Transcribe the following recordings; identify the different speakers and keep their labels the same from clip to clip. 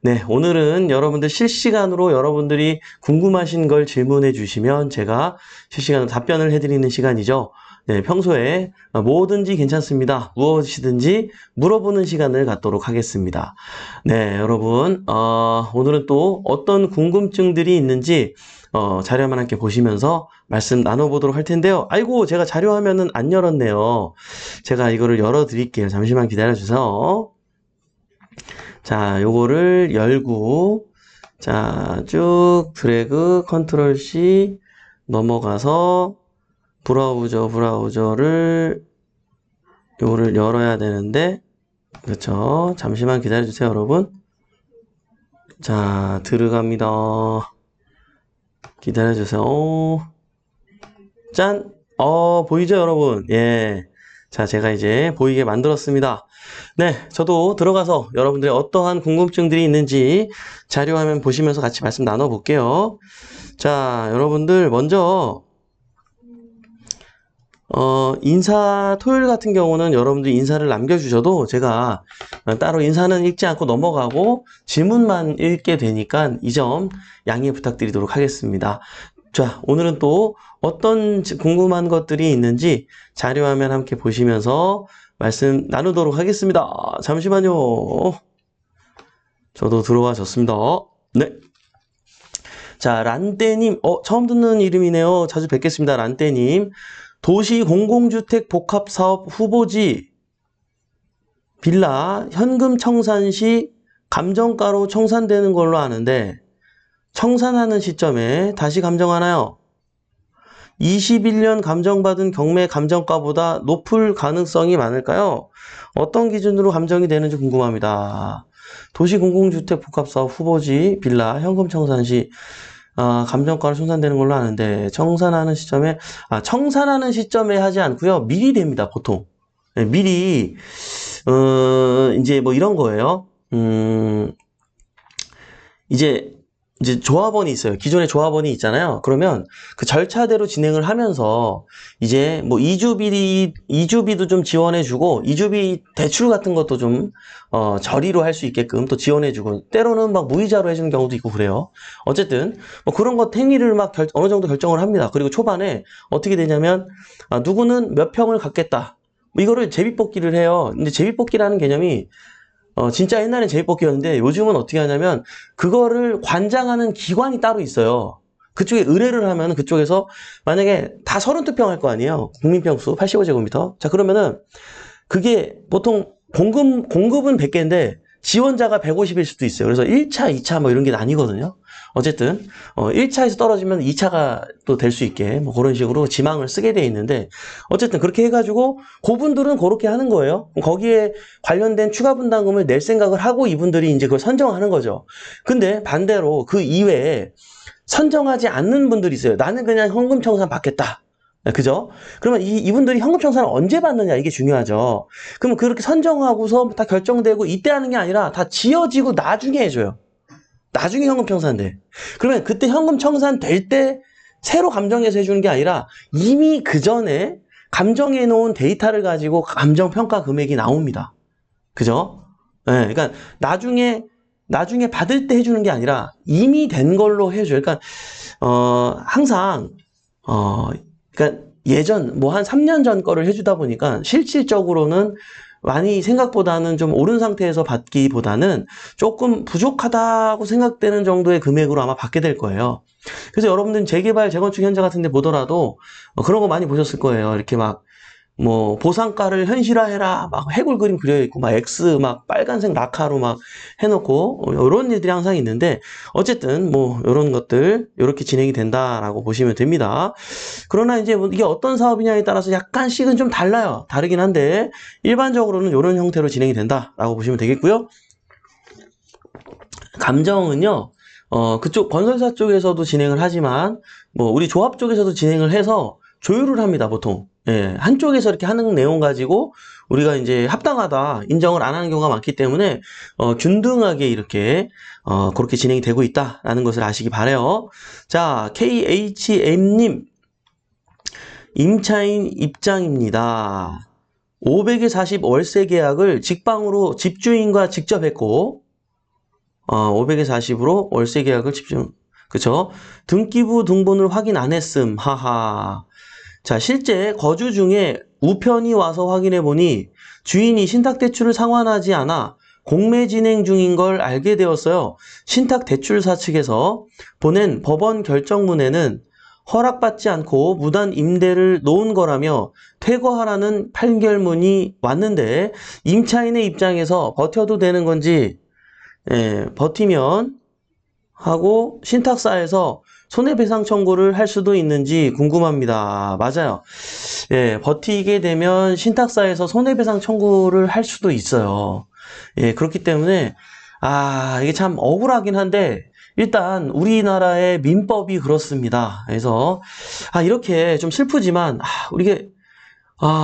Speaker 1: 네, 오늘은 여러분들 실시간으로 여러분들이 궁금하신 걸 질문해 주시면 제가 실시간으로 답변을 해드리는 시간이죠. 네, 평소에 뭐든지 괜찮습니다. 무엇이든지 물어보는 시간을 갖도록 하겠습니다. 네, 여러분, 오늘은 또 어떤 궁금증들이 있는지 자료만 함께 보시면서 말씀 나눠보도록 할 텐데요. 아이고, 제가 자료 화면은 안 열었네요. 제가 이거를 열어드릴게요. 잠시만 기다려주세요. 자, 요거를 열고, 자, 쭉 드래그 컨트롤 C 넘어가서 브라우저를 요거를 열어야 되는데, 그렇죠. 잠시만 기다려주세요, 여러분. 자, 들어갑니다. 기다려주세요. 짠! 보이죠, 여러분? 예. 자, 제가 이제 보이게 만들었습니다. 네, 저도 들어가서 여러분들의 어떠한 궁금증들이 있는지 자료 화면 보시면서 같이 말씀 나눠볼게요. 자, 여러분들 먼저 토요일 같은 경우는 여러분들 인사를 남겨주셔도 제가 따로 인사는 읽지 않고 넘어가고 질문만 읽게 되니까 이 점 양해 부탁드리도록 하겠습니다. 자, 오늘은 또 어떤 궁금한 것들이 있는지 자료화면 함께 보시면서 말씀 나누도록 하겠습니다. 잠시만요. 저도 들어와졌습니다. 네. 자, 란떼님, 처음 듣는 이름이네요. 자주 뵙겠습니다. 란떼님. 도시 공공주택 복합사업 후보지 빌라 현금 청산 시 감정가로 청산되는 걸로 아는데 청산하는 시점에 다시 감정하나요? 21년 감정받은 경매 감정가보다 높을 가능성이 많을까요? 어떤 기준으로 감정이 되는지 궁금합니다. 도시공공주택 복합사업 후보지 빌라 현금 청산 시 감정가로 청산되는 걸로 아는데 청산하는 시점에 하지 않고요. 미리 됩니다. 보통. 네, 미리 이제 뭐 이런 거예요. 이제 조합원이 있어요. 기존에 조합원이 있잖아요. 그러면 그 절차대로 진행을 하면서 이제 뭐 이주비도 좀 지원해주고 이주비 대출 같은 것도 좀 저리로 할 수 있게끔 또 지원해주고 때로는 막 무이자로 해주는 경우도 있고 그래요. 어쨌든 뭐 그런 것 행위를 막 어느 정도 결정을 합니다. 그리고 초반에 어떻게 되냐면 누구는 몇 평을 갖겠다. 뭐 이거를 제비뽑기를 해요. 근데 제비뽑기라는 개념이 진짜 옛날엔 제비뽑기였는데 요즘은 어떻게 하냐면 그거를 관장하는 기관이 따로 있어요. 그쪽에 의뢰를 하면 그쪽에서 만약에 다 32평 할 거 아니에요. 국민평수 85제곱미터. 자, 그러면은 그게 보통 공급은 100개인데 지원자가 150일 수도 있어요. 그래서 1차, 2차 뭐 이런 게 아니거든요. 어쨌든 1차에서 떨어지면 2차가 또 될 수 있게 뭐 그런 식으로 지망을 쓰게 돼 있는데 어쨌든 그렇게 해가지고 그분들은 그렇게 하는 거예요. 거기에 관련된 추가 분담금을 낼 생각을 하고 이분들이 이제 그걸 선정하는 거죠. 근데 반대로 그 이외에 선정하지 않는 분들이 있어요. 나는 그냥 현금 청산 받겠다. 그죠? 그러면 이분들이 현금 청산을 언제 받느냐 이게 중요하죠. 그러면 그렇게 선정하고서 다 결정되고 이때 하는 게 아니라 다 지어지고 나중에 해줘요. 나중에 현금 청산돼. 그러면 그때 현금 청산될 때 새로 감정해서 해주는 게 아니라 이미 그 전에 감정해 놓은 데이터를 가지고 감정 평가 금액이 나옵니다. 그죠? 네, 그러니까 나중에 받을 때 해주는 게 아니라 이미 된 걸로 해줘요. 그러니까 항상 그러니까 예전 뭐 한 3년 전 거를 해주다 보니까 실질적으로는 많이 생각보다는 좀 오른 상태에서 받기보다는 조금 부족하다고 생각되는 정도의 금액으로 아마 받게 될 거예요. 그래서 여러분들은 재개발, 재건축 현장 같은 데 보더라도 그런 거 많이 보셨을 거예요. 이렇게 막 뭐 보상가를 현실화해라 막 해골 그림 그려있고 막 X 막 빨간색 라카로 막 해놓고 이런 일들이 항상 있는데 어쨌든 뭐 이런 것들 이렇게 진행이 된다라고 보시면 됩니다. 그러나 이제 뭐 이게 어떤 사업이냐에 따라서 약간씩은 좀 달라요. 다르긴 한데 일반적으로는 이런 형태로 진행이 된다라고 보시면 되겠고요. 감정은요. 그쪽 건설사 쪽에서도 진행을 하지만 뭐 우리 조합 쪽에서도 진행을 해서 조율을 합니다, 보통. 예, 한쪽에서 이렇게 하는 내용 가지고 우리가 이제 합당하다 인정을 안 하는 경우가 많기 때문에 균등하게 이렇게 그렇게 진행이 되고 있다라는 것을 아시기 바래요. 자, KHM님 임차인 입장입니다. 500에 40 월세 계약을 직방으로 집주인과 직접 했고 500에서 40으로 월세 계약을 집중. 그쵸? 등기부 등본을 확인 안 했음. 하하. 자, 실제 거주 중에 우편이 와서 확인해 보니 주인이 신탁대출을 상환하지 않아 공매 진행 중인 걸 알게 되었어요. 신탁대출사 측에서 보낸 법원 결정문에는 허락받지 않고 무단 임대를 놓은 거라며 퇴거하라는 판결문이 왔는데 임차인의 입장에서 버텨도 되는 건지 버티면 하고 신탁사에서 손해배상 청구를 할 수도 있는지 궁금합니다. 맞아요. 예, 버티게 되면 신탁사에서 손해배상 청구를 할 수도 있어요. 예, 그렇기 때문에 이게 참 억울하긴 한데 일단 우리나라의 민법이 그렇습니다. 그래서 이렇게 좀 슬프지만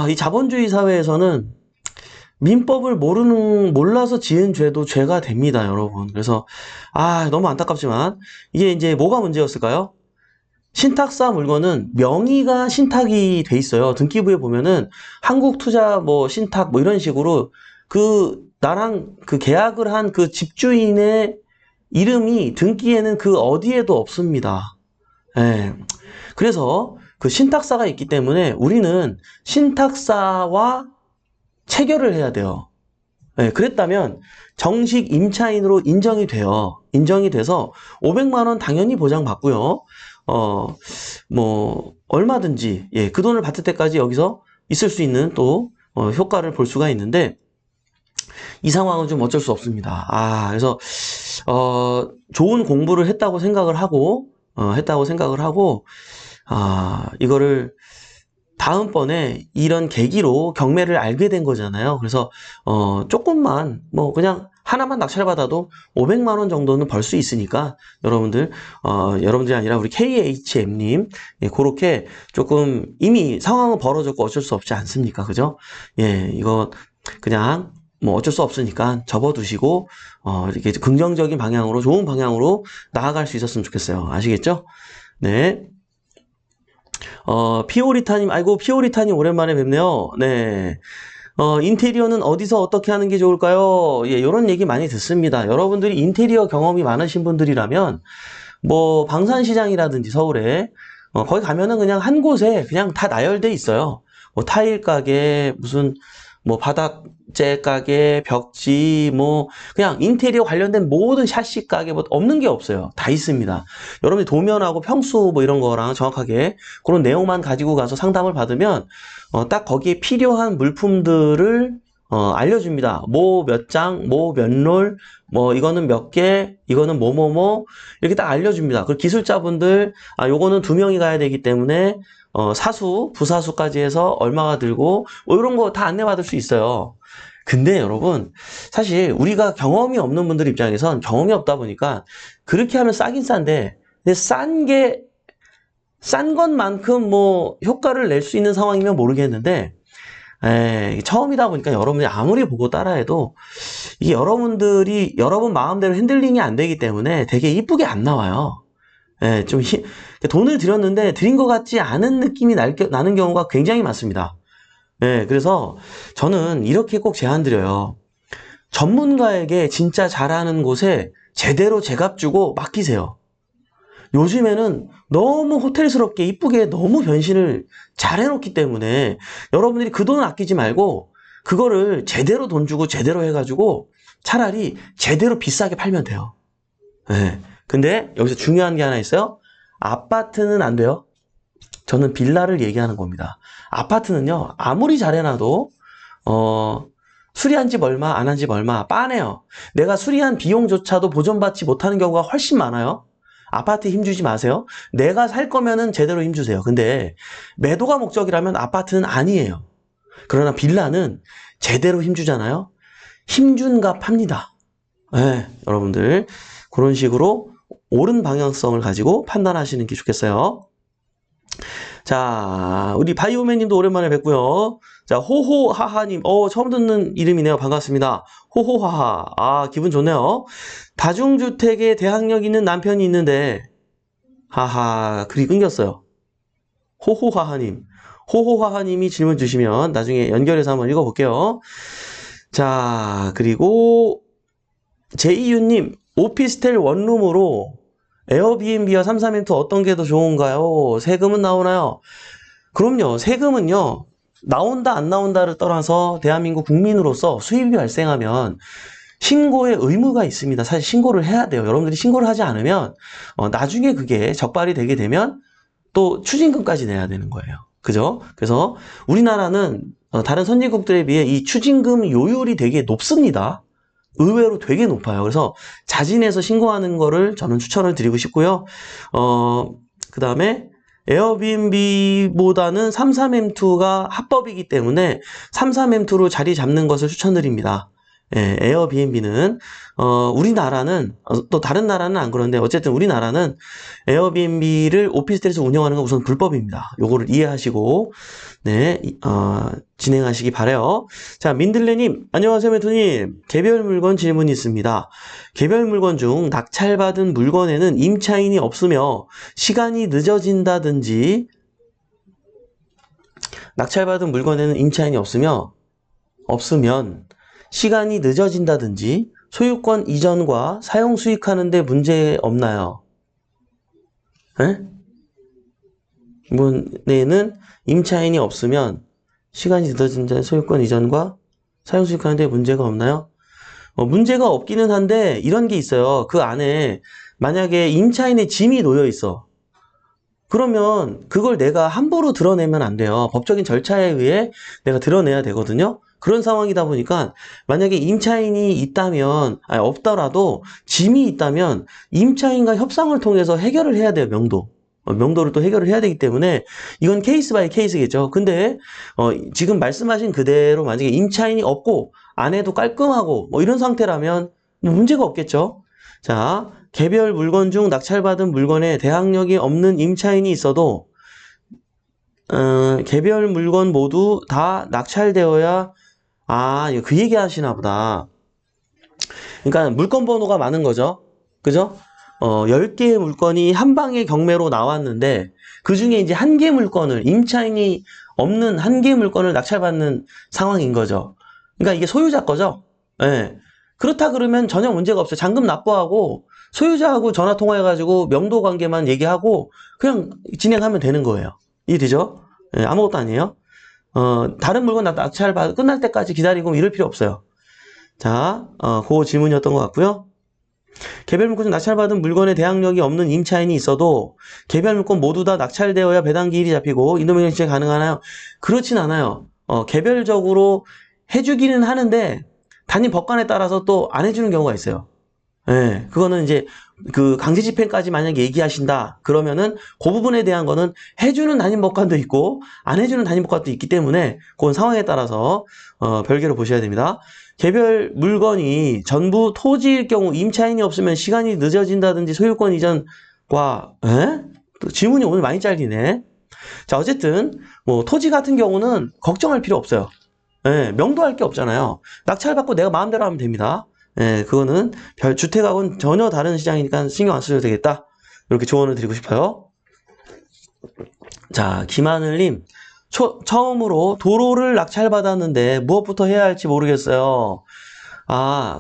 Speaker 1: 이 자본주의 사회에서는 민법을 몰라서 지은 죄도 죄가 됩니다, 여러분. 그래서, 너무 안타깝지만, 이게 이제 뭐가 문제였을까요? 신탁사 물건은 명의가 신탁이 돼 있어요. 등기부에 보면은 한국투자 신탁 이런 식으로 나랑 계약을 한 그 집주인의 이름이 등기에는 그 어디에도 없습니다. 예. 그래서 그 신탁사가 있기 때문에 우리는 신탁사와 체결을 해야 돼요. 네, 그랬다면 정식 임차인으로 인정이 돼요. 인정이 돼서 500만 원 당연히 보장받고요. 얼마든지 그 돈을 받을 때까지 여기서 있을 수 있는 또 효과를 볼 수가 있는데 이 상황은 좀 어쩔 수 없습니다. 그래서 좋은 공부를 했다고 생각을 하고 이거를 다음번에 이런 계기로 경매를 알게 된 거잖아요. 그래서 조금만 그냥 하나만 낙찰받아도 500만 원 정도는 벌 수 있으니까 여러분들이 아니라 우리 KHM님 그렇게 조금 이미 상황은 벌어졌고 어쩔 수 없지 않습니까? 그죠? 예, 이거 그냥 어쩔 수 없으니까 접어두시고 이렇게 긍정적인 방향으로 좋은 방향으로 나아갈 수 있었으면 좋겠어요. 아시겠죠? 네. 피오리타님, 아이고, 피오리타님 오랜만에 뵙네요. 네. 인테리어는 어디서 어떻게 하는 게 좋을까요? 예, 요런 얘기 많이 듣습니다. 여러분들이 인테리어 경험이 많으신 분들이라면, 방산시장이라든지 서울에, 거기 가면은 그냥 한 곳에 그냥 다 나열돼 있어요. 타일 가게, 바닥재 가게, 벽지, 그냥 인테리어 관련된 모든 샤시 가게, 없는 게 없어요. 다 있습니다. 여러분이 도면하고 평수 이런 거랑 정확하게 그런 내용만 가지고 가서 상담을 받으면, 딱 거기에 필요한 물품들을, 알려줍니다. 몇 장, 몇 롤, 이거는 몇 개, 이거는 이렇게 딱 알려줍니다. 그 기술자분들, 요거는 2명이 가야 되기 때문에, 사수, 부사수까지 해서 얼마가 들고, 이런 거 다 안내받을 수 있어요. 근데 여러분, 사실 우리가 경험이 없는 분들 입장에선 경험이 없다 보니까 그렇게 하면 싸긴 싼데, 근데 싼 것만큼 효과를 낼 수 있는 상황이면 모르겠는데, 처음이다 보니까 여러분이 아무리 보고 따라해도 이게 여러분 마음대로 핸들링이 안 되기 때문에 되게 이쁘게 안 나와요. 돈을 들였는데 드린 것 같지 않은 느낌이 나는 경우가 굉장히 많습니다. 그래서 저는 이렇게 꼭 제안드려요. 전문가에게 진짜 잘하는 곳에 제대로 제값 주고 맡기세요. 요즘에는 너무 호텔스럽게 이쁘게 너무 변신을 잘 해놓기 때문에 여러분들이 그 돈을 아끼지 말고 그거를 제대로 돈 주고 제대로 해가지고 차라리 제대로 비싸게 팔면 돼요. 근데 여기서 중요한 게 하나 있어요. 아파트는 안 돼요. 저는 빌라를 얘기하는 겁니다. 아파트는요, 아무리 잘 해놔도, 수리한 집 얼마, 안 한 집 얼마, 빠네요. 내가 수리한 비용조차도 보전받지 못하는 경우가 훨씬 많아요. 아파트에 힘주지 마세요. 내가 살 거면은 제대로 힘주세요. 근데 매도가 목적이라면 아파트는 아니에요. 그러나 빌라는 제대로 힘주잖아요. 힘준 값 팝니다. 여러분들 그런 식으로 옳은 방향성을 가지고 판단하시는 게 좋겠어요. 자, 우리 바이오맨님도 오랜만에 뵙고요. 자, 호호하하님, 처음 듣는 이름이네요. 반갑습니다. 호호하하, 기분 좋네요. 다중주택에 대항력 있는 남편이 있는데, 하하, 글이 끊겼어요. 호호하하님이 질문 주시면 나중에 연결해서 한번 읽어볼게요. 자, 그리고 제이유님, 오피스텔 원룸으로 에어비앤비와 33M2 어떤 게 더 좋은가요? 세금은 나오나요? 그럼요. 세금은요. 나온다 안 나온다를 떠나서 대한민국 국민으로서 수입이 발생하면 신고의 의무가 있습니다. 사실 신고를 해야 돼요. 여러분들이 신고를 하지 않으면 나중에 그게 적발이 되게 되면 또 추징금까지 내야 되는 거예요. 그죠? 그래서 우리나라는 다른 선진국들에 비해 이 추징금 요율이 되게 높습니다. 의외로 되게 높아요. 그래서 자진해서 신고하는 거를 저는 추천을 드리고 싶고요. 그 다음에 에어비앤비보다는 33M2가 합법이기 때문에 33M2로 자리 잡는 것을 추천드립니다. 예, 에어비앤비는 우리나라는 또 다른 나라는 안 그런데 어쨌든 우리나라는 에어비앤비를 오피스텔에서 운영하는 건 우선 불법입니다. 요거를 이해하시고 네, 진행하시기 바래요. 자, 민들레님, 안녕하세요, 메토님. 개별 물건 질문이 있습니다. 개별 물건 중 낙찰받은 물건에는 임차인이 없으며 시간이 늦어진다든지 낙찰받은 물건에는 임차인이 없으면 시간이 늦어진다든지 소유권 이전과 사용 수익하는 데 문제 없나요? 에? 이번에는 임차인이 없으면 시간이 늦어진다든지 소유권 이전과 사용 수익하는 데 문제가 없나요? 문제가 없기는 한데 이런 게 있어요. 그 안에 만약에 임차인의 짐이 놓여 있어. 그러면 그걸 내가 함부로 드러내면 안 돼요. 법적인 절차에 의해 내가 드러내야 되거든요. 그런 상황이다 보니까 만약에 임차인이 있다면 없더라도 짐이 있다면 임차인과 협상을 통해서 해결을 해야 돼요. 명도를 또 해결을 해야 되기 때문에 이건 케이스 바이 케이스겠죠. 근데 지금 말씀하신 그대로 만약에 임차인이 없고 안에도 깔끔하고 뭐 이런 상태라면 뭐 문제가 없겠죠. 자, 개별 물건 중 낙찰받은 물건에 대항력이 없는 임차인이 있어도 개별 물건 모두 다 낙찰되어야 그 얘기 하시나 보다. 그러니까 물건 번호가 많은 거죠. 그죠? 10개의 물건이 한 방의 경매로 나왔는데 그 중에 이제 한 개 물건을 임차인이 없는 한 개 물건을 낙찰받는 상황인 거죠. 그러니까 이게 소유자 거죠. 예. 그렇다 그러면 전혀 문제가 없어요. 잔금 납부하고 소유자하고 전화 통화해가지고 명도 관계만 얘기하고 그냥 진행하면 되는 거예요. 이해되죠? 예, 아무것도 아니에요. 다른 물건 낙찰 끝날 때까지 기다리고 이럴 필요 없어요. 자, 그 질문이었던 것 같고요. 개별 물건 중 낙찰받은 물건에 대항력이 없는 임차인이 있어도 개별 물건 모두 다 낙찰되어야 배당 기일이 잡히고 인도명령 시행 가능하나요? 그렇진 않아요. 개별적으로 해주기는 하는데 단임 법관에 따라서 또 안 해주는 경우가 있어요. 예, 그거는 이제 그 강제 집행까지 만약에 얘기하신다 그러면은 그 부분에 대한 거는 해주는 단임 법관도 있고 안 해주는 단임 법관도 있기 때문에 그건 상황에 따라서 별개로 보셔야 됩니다. 개별 물건이 전부 토지일 경우 임차인이 없으면 시간이 늦어진다든지 소유권 이전과 또 질문이 오늘 많이 잘리네. 자, 어쨌든 뭐 토지 같은 경우는 걱정할 필요 없어요. 예, 명도할 게 없잖아요. 낙찰받고 내가 마음대로 하면 됩니다. 예, 그거는 주택하고는 전혀 다른 시장이니까 신경 안 쓰셔도 되겠다. 이렇게 조언을 드리고 싶어요. 자, 김하늘님. 처음으로 도로를 낙찰받았는데 무엇부터 해야 할지 모르겠어요.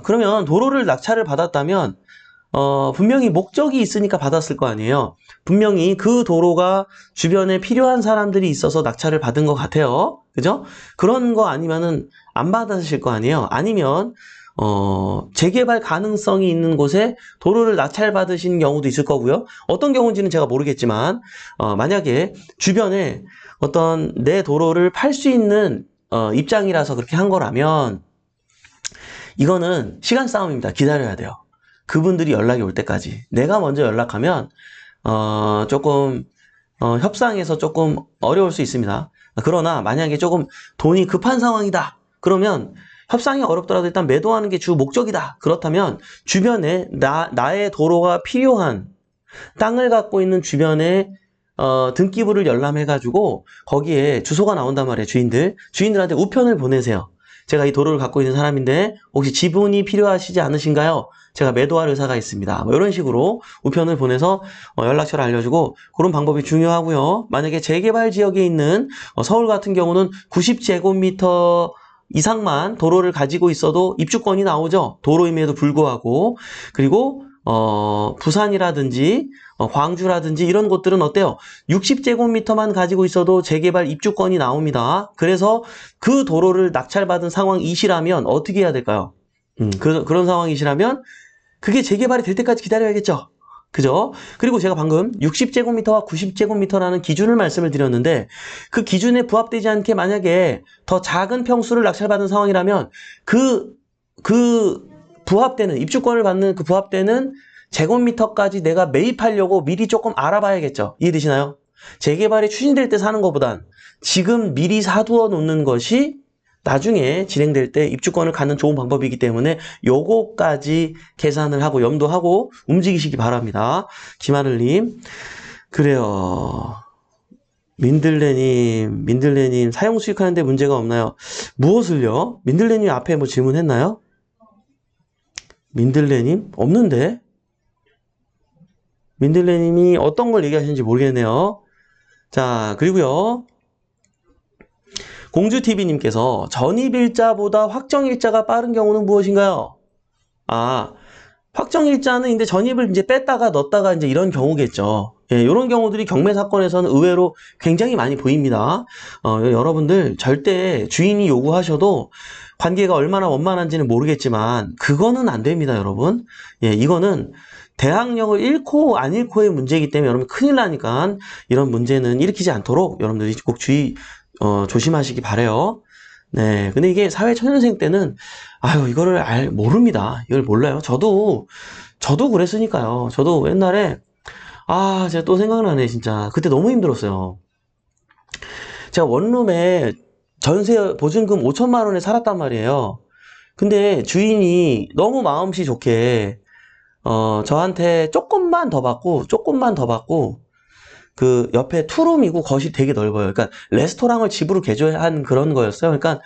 Speaker 1: 그러면 도로를 낙찰을 받았다면 분명히 목적이 있으니까 받았을 거 아니에요. 분명히 그 도로가 주변에 필요한 사람들이 있어서 낙찰을 받은 것 같아요. 그죠? 그런 거 아니면은 안 받으실 거 아니에요. 아니면 재개발 가능성이 있는 곳에 도로를 낙찰받으신 경우도 있을 거고요. 어떤 경우인지는 제가 모르겠지만 만약에 주변에 어떤 내 도로를 팔 수 있는 입장이라서 그렇게 한 거라면 이거는 시간 싸움입니다. 기다려야 돼요. 그분들이 연락이 올 때까지. 내가 먼저 연락하면 조금 협상에서 조금 어려울 수 있습니다. 그러나 만약에 조금 돈이 급한 상황이다. 그러면 협상이 어렵더라도 일단 매도하는 게 주 목적이다. 그렇다면 주변에 나의 도로가 필요한 땅을 갖고 있는 주변에 등기부를 열람해가지고 거기에 주소가 나온단 말이에요. 주인들한테 우편을 보내세요. 제가 이 도로를 갖고 있는 사람인데 혹시 지분이 필요하시지 않으신가요? 제가 매도할 의사가 있습니다. 뭐 이런 식으로 우편을 보내서 연락처를 알려주고 그런 방법이 중요하고요. 만약에 재개발 지역에 있는 서울 같은 경우는 90제곱미터 이상만 도로를 가지고 있어도 입주권이 나오죠. 도로임에도 불구하고. 그리고 부산이라든지 광주라든지 이런 곳들은 어때요? 60제곱미터만 가지고 있어도 재개발 입주권이 나옵니다. 그래서 그 도로를 낙찰받은 상황이시라면 어떻게 해야 될까요? 그런 상황이시라면 그게 재개발이 될 때까지 기다려야겠죠. 그죠? 그리고 제가 방금 60제곱미터와 90제곱미터라는 기준을 말씀을 드렸는데 그 기준에 부합되지 않게 만약에 더 작은 평수를 낙찰받은 상황이라면 그 부합되는 입주권을 받는 그 부합되는 제곱미터까지 내가 매입하려고 미리 조금 알아봐야겠죠. 이해되시나요? 재개발이 추진될 때 사는 것보단 지금 미리 사두어 놓는 것이 나중에 진행될 때 입주권을 갖는 좋은 방법이기 때문에 요거까지 계산을 하고 염두하고 움직이시기 바랍니다. 김하늘님. 그래요. 민들레님 사용 수익하는데 문제가 없나요? 무엇을요? 민들레님 앞에 뭐 질문했나요? 민들레님? 없는데? 민들레님이 어떤 걸 얘기하시는지 모르겠네요. 자, 그리고요. 공주TV님께서 전입일자보다 확정일자가 빠른 경우는 무엇인가요? 확정일자는 이제 전입을 이제 뺐다가 넣었다가 이제 이런 경우겠죠. 예, 이런 경우들이 경매 사건에서는 의외로 굉장히 많이 보입니다. 여러분들 절대 주인이 요구하셔도 관계가 얼마나 원만한지는 모르겠지만 그거는 안 됩니다, 여러분. 예, 이거는 대항력을 잃고 안 잃고의 문제이기 때문에 여러분 큰일 나니까 이런 문제는 일으키지 않도록 여러분들이 꼭 조심하시기 바래요. 네. 근데 이게 사회 초년생 때는, 이거를 모릅니다. 이걸 몰라요. 저도 그랬으니까요. 저도 옛날에, 제가 또 생각나네, 진짜. 그때 너무 힘들었어요. 제가 원룸에 전세 보증금 5천만 원에 살았단 말이에요. 근데 주인이 너무 마음씨 좋게, 저한테 조금만 더 받고, 그 옆에 투룸이고 거실이 되게 넓어요. 그러니까 레스토랑을 집으로 개조한 그런 거였어요. 그러니까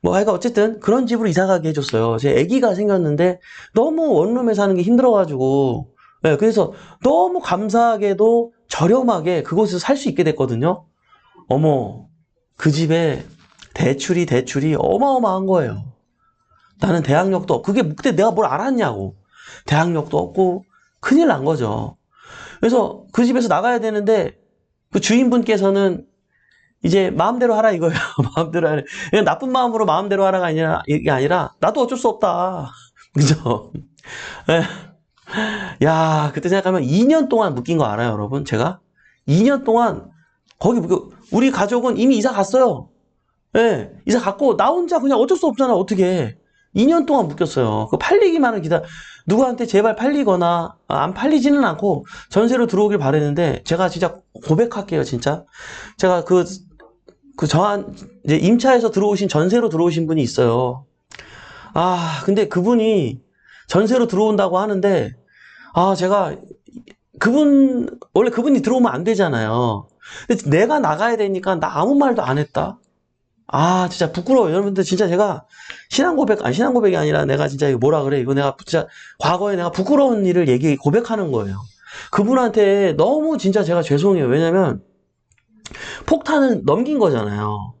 Speaker 1: 하여간 어쨌든 그런 집으로 이사 가게 해줬어요. 제 아기가 생겼는데 너무 원룸에 사는 게 힘들어가지고 네, 그래서 너무 감사하게도 저렴하게 그곳에서 살 수 있게 됐거든요. 어머, 그 집에 대출이 어마어마한 거예요. 나는 대학력도 없고 그때 내가 뭘 알았냐고. 대학력도 없고 큰일 난 거죠. 그래서 그 집에서 나가야 되는데 그 주인분께서는 이제 마음대로 하라 이거예요. 마음대로 하라. 그냥 나쁜 마음으로 마음대로 하라가 아니라 이게 아니라 나도 어쩔 수 없다. 그죠? 야, 그때 생각하면 2년 동안 묶인 거 알아요, 여러분? 제가 2년 동안 거기 우리 가족은 이미 이사 갔어요. 예, 이사 갔고 나 혼자 그냥 어쩔 수 없잖아. 어떻게? 2년 동안 묶였어요. 그 팔리기만을 누구한테 제발 팔리거나 안 팔리지는 않고 전세로 들어오길 바랬는데 제가 진짜 고백할게요, 진짜. 제가 이제 임차해서 들어오신 전세로 들어오신 분이 있어요. 근데 그분이 전세로 들어온다고 하는데 제가 원래 그분이 들어오면 안 되잖아요. 근데 내가 나가야 되니까 나 아무 말도 안 했다. 진짜 부끄러워요. 여러분들 진짜 제가 신앙 고백이 아니라 내가 진짜 이거 뭐라 그래. 이거 내가 진짜 과거에 내가 부끄러운 일을 고백하는 거예요. 그분한테 너무 진짜 제가 죄송해요. 왜냐면 폭탄을 넘긴 거잖아요.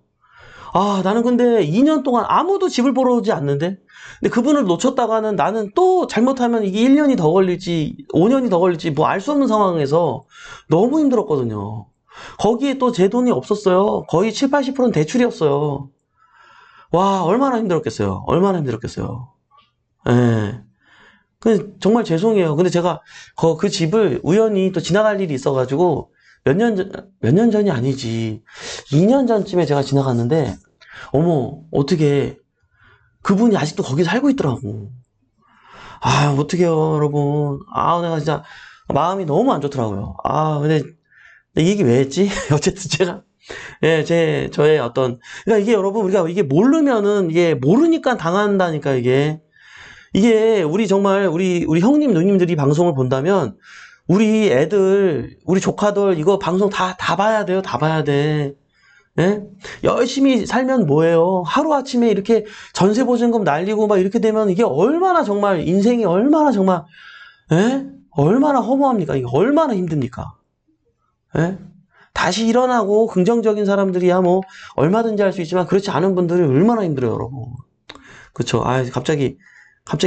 Speaker 1: 나는 근데 2년 동안 아무도 집을 보러 오지 않는데 근데 그분을 놓쳤다가는 나는 또 잘못하면 이게 1년이 더 걸릴지 5년이 더 걸릴지 뭐 알 수 없는 상황에서 너무 힘들었거든요. 거기에 또 제 돈이 없었어요. 거의 7, 80%는 대출이었어요. 와, 얼마나 힘들었겠어요. 예. 정말 죄송해요. 근데 제가 그 집을 우연히 또 지나갈 일이 있어가지고 몇 년 전이 아니지. 2년 전쯤에 제가 지나갔는데, 어머, 어떻게, 그분이 아직도 거기 살고 있더라고. 어떡해요, 여러분. 내가 진짜 마음이 너무 안 좋더라고요. 근데 이 얘기 왜 했지? 어쨌든 제가, 저의 그러니까 이게 여러분, 우리가 이게 모르니까 당한다니까, 이게. 우리 정말, 우리 형님, 누님들이 방송을 본다면, 우리 애들, 우리 조카들, 이거 방송 다 봐야 돼요, 다 봐야 돼. 예? 열심히 살면 뭐예요? 하루아침에 이렇게 전세보증금 날리고 막 이렇게 되면 이게 얼마나 정말, 인생이 얼마나 정말, 얼마나 허무합니까? 이게 얼마나 힘듭니까? 예? 다시 일어나고 긍정적인 사람들이야 뭐 얼마든지 할 수 있지만 그렇지 않은 분들은 얼마나 힘들어요, 여러분. 그쵸? 아, 갑자기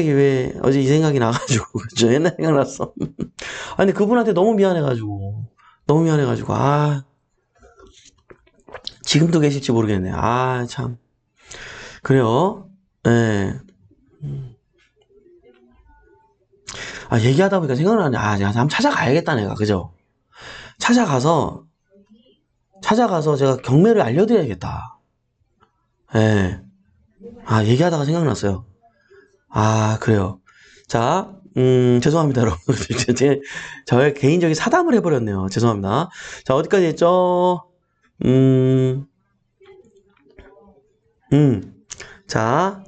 Speaker 1: 왜 어제 이 생각이 나가지고 그죠? 옛날 생각났어. 아, 근데 그분한테 너무 미안해가지고 지금도 계실지 모르겠네. 아, 참. 그래요. 예. 아, 얘기하다 보니까 생각나네. 아, 내가 한번 찾아가야겠다, 내가. 그죠? 찾아가서 제가 경매를 알려드려야겠다. 예. 아, 얘기하다가 생각났어요. 아, 그래요. 자, 죄송합니다, 여러분. 저의 개인적인 사담을 해버렸네요. 죄송합니다. 자, 어디까지 했죠? 음, 자,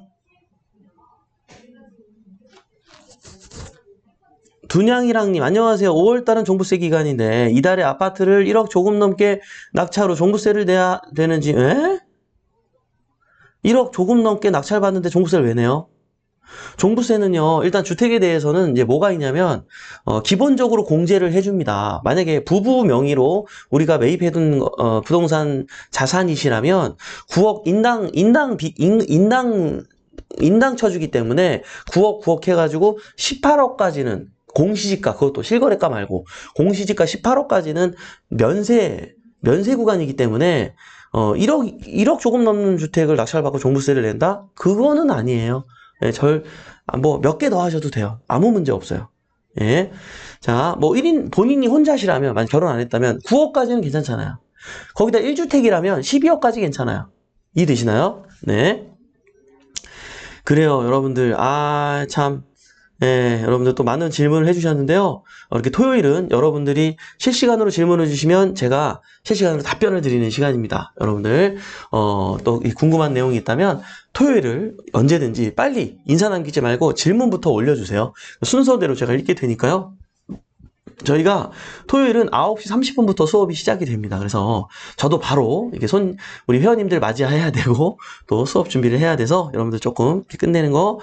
Speaker 1: 둔양이랑님, 안녕하세요. 5월달은 종부세 기간인데, 이달에 아파트를 1억 조금 넘게 낙찰로 종부세를 내야 되는지, 에? 1억 조금 넘게 낙찰 받는데 종부세를 왜 내요? 종부세는요, 일단 주택에 대해서는 이제 뭐가 있냐면, 기본적으로 공제를 해줍니다. 만약에 부부 명의로 우리가 매입해둔, 부동산 자산이시라면, 9억 인당 쳐주기 때문에 9억 해가지고 18억까지는 공시지가, 그것도 실거래가 말고, 공시지가 18억까지는 면세 구간이기 때문에, 1억 조금 넘는 주택을 낙찰받고 종부세를 낸다? 그거는 아니에요. 예, 뭐, 몇 개 더 하셔도 돼요. 아무 문제 없어요. 예. 자, 뭐, 본인이 혼자시라면, 만약 결혼 안 했다면, 9억까지는 괜찮잖아요. 거기다 1주택이라면 12억까지 괜찮아요. 이해되시나요? 네. 그래요, 여러분들. 참. 예, 여러분들 또 많은 질문을 해주셨는데요. 이렇게 토요일은 여러분들이 실시간으로 질문을 주시면 제가 실시간으로 답변을 드리는 시간입니다. 여러분들, 또 궁금한 내용이 있다면 토요일을 언제든지 빨리 인사 남기지 말고 질문부터 올려주세요. 순서대로 제가 읽게 되니까요. 저희가 토요일은 9시 30분부터 수업이 시작이 됩니다. 그래서 저도 바로 이렇게 우리 회원님들 맞이해야 되고 또 수업 준비를 해야 돼서 여러분들 조금 끝내는 거,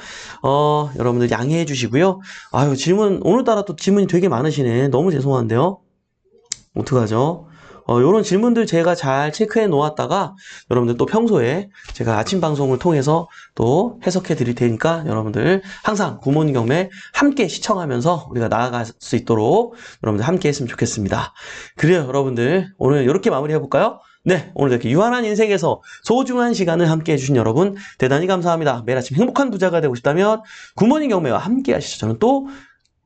Speaker 1: 여러분들 양해해 주시고요. 아유, 오늘따라 또 질문이 되게 많으시네. 너무 죄송한데요. 어떡하죠? 요런 질문들 제가 잘 체크해 놓았다가 여러분들 또 평소에 제가 아침 방송을 통해서 또 해석해 드릴 테니까 여러분들 항상 굿모닝 경매 함께 시청하면서 우리가 나아갈 수 있도록 여러분들 함께 했으면 좋겠습니다. 그래요, 여러분들. 오늘 이렇게 마무리 해볼까요? 네, 오늘 이렇게 유한한 인생에서 소중한 시간을 함께 해주신 여러분 대단히 감사합니다. 매일 아침 행복한 부자가 되고 싶다면 굿모닝 경매와 함께 하시죠. 저는 또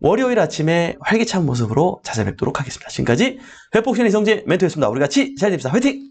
Speaker 1: 월요일 아침에 활기찬 모습으로 찾아뵙도록 하겠습니다. 지금까지 회복신의 성재 멘토였습니다. 우리 같이 잘 됩시다. 화이팅!